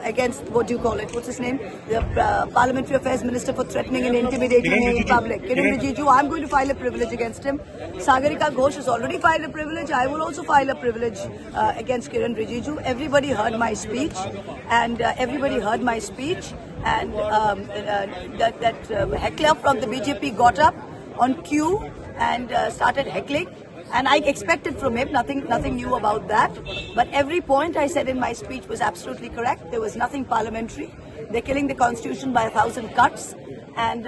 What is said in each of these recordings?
against, what do you call it? What's his name? The Parliamentary Affairs Minister for threatening and intimidating me in public. Kiran Rijiju, I'm going to file a privilege against him. Sagarika Ghosh has already filed a privilege. I will also file a privilege against Kiran Rijiju. Everybody heard my speech, and that heckler from the BJP got up on cue and started heckling. And I expected from him nothing new about that. But every point I said in my speech was absolutely correct. There was nothing parliamentary. They're killing the constitution by 1,000 cuts. And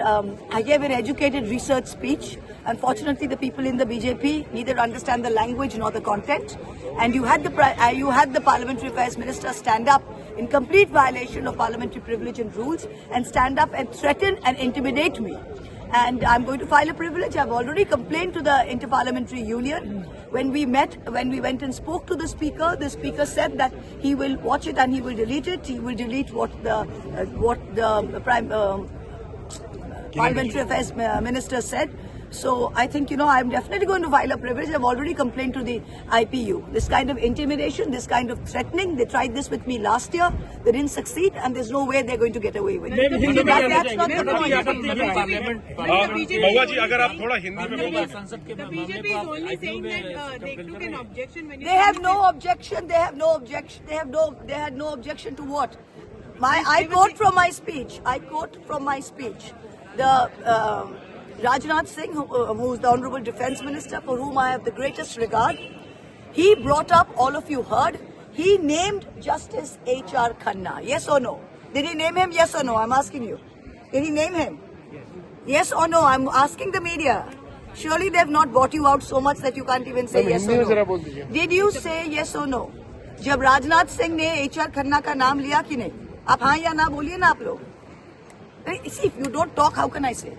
I gave an educated research speech. Unfortunately, the people in the BJP neither understand the language nor the content. And you had the Parliamentary Affairs Minister stand up in complete violation of parliamentary privilege and rules and stand up and threaten and intimidate me. And I'm going to file a privilege. I've already complained to the Interparliamentary Union. When we went and spoke to the speaker said that he will watch it and he will delete it. He will delete what the Parliamentary Affairs Minister said. So I think, I'm definitely going to file a privilege. I've already complained to the IPU. This kind of intimidation, this kind of threatening, they tried this with me last year. They didn't succeed, and there's no way they're going to get away with it. That's not the point. Mahua ji, अगर आप थोड़ा हिंदी में बोलो. The BJP is only saying that they took an objection when you. They have no objection. They had no objection to what? I quote from my speech. The Rajnath Singh, who is the Honourable Defence Minister, for whom I have the greatest regard, he brought up, all of you heard, he named Justice H.R. Khanna. Yes or no? Did he name him? Yes or no? I'm asking you. Did he name him? Yes or no? I'm asking the media. Surely they have not bought you out so much that you can't even say yes or no. Did you say yes or no? जब राजनाथ सिंह ने H.R. Khanna का नाम लिया कि नहीं? आप हाँ या ना बोलिए ना आप लोग. See, if you don't talk, how can I say it?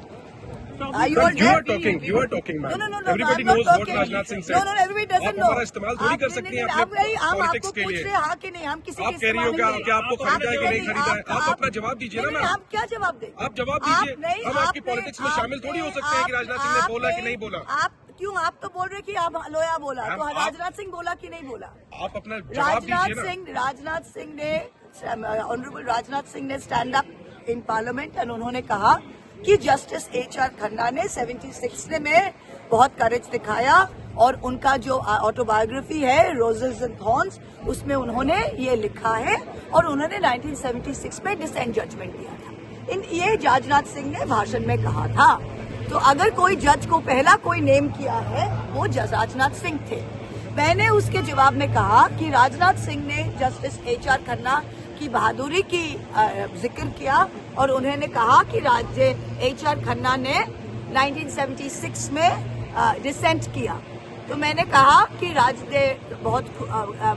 You are talking, ma'am. No. Everybody knows what Rajnath Singh said. No, everybody doesn't know. आप हमारा इस्तेमाल थोड़ी कर सकती हैं अपने पॉलिटिक्स के लिए. हाँ कि नहीं, हम किसी आप कह रही हो क्या आपको खरीदा है कि नहीं खरीदा है? आप अपना जवाब दीजिए ना मैम. आप क्या जवाब दें? आप जवाब दीजिए. हम आपकी पॉलिटिक्स में शामिल थोड़ी हो सकते हैं कि राजनाथ सिंह ने बोला कि नहीं बोला. आप क्यों? आप तो बोल रहे कि आप लोया बोला, तो राजनाथ सिंह बोला कि नहीं बोला? आप अपना जवाब दीजिए ना. राजनाथ सिंह ने, ऑनरेबल राजनाथ सिंह ने स्टैंड अप इन पार्लियामेंट और उन्होंने कहा कि जस्टिस H.R. खन्ना ने 76 में बहुत करेज दिखाया और उनका जो ऑटोबायोग्राफी है रोजेस एंड थॉर्न्स, उसमें उन्होंने ये लिखा है और उन्होंने 1976 में डिसेंट जजमेंट दिया था. ये राजनाथ सिंह ने भाषण में कहा था. तो अगर कोई जज को पहला कोई नेम किया है वो राजनाथ सिंह थे. मैंने उसके जवाब में कहा कि राजनाथ सिंह ने जस्टिस H.R. खन्ना की बहादुरी की जिक्र किया और उन्होंने कहा कि H.R. खन्ना ने 1976 में डिसेंट किया. तो मैंने कहा कि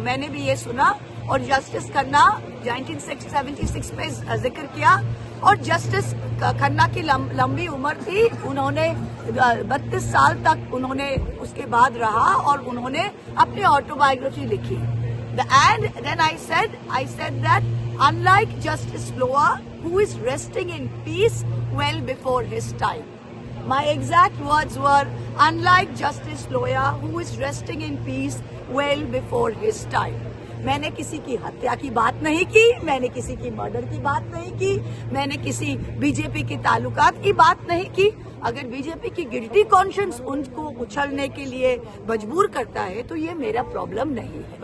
मैंने भी ये सुना और जस्टिस खन्ना 1976 में जिक्र किया और जस्टिस खन्ना की लंबी उम्र थी. उन्होंने 32 साल तक उन्होंने उसके बाद रहा और उन्होंने अपनी ऑटोबायोग्राफी लिखी. And then I said that unlike Justice Loya, who is resting in peace well before his time. My exact words were, unlike Justice Loya, who is resting in peace well before his time. मैंने किसी की हत्या की बात नहीं की, मैंने किसी की मर्डर की बात नहीं की, मैंने किसी बीजेपी के ताल्लुकात की बात नहीं की. अगर बीजेपी की गिल्टी कॉन्शियंस उनको उछलने के लिए मजबूर करता है तो ये मेरा प्रॉब्लम नहीं है.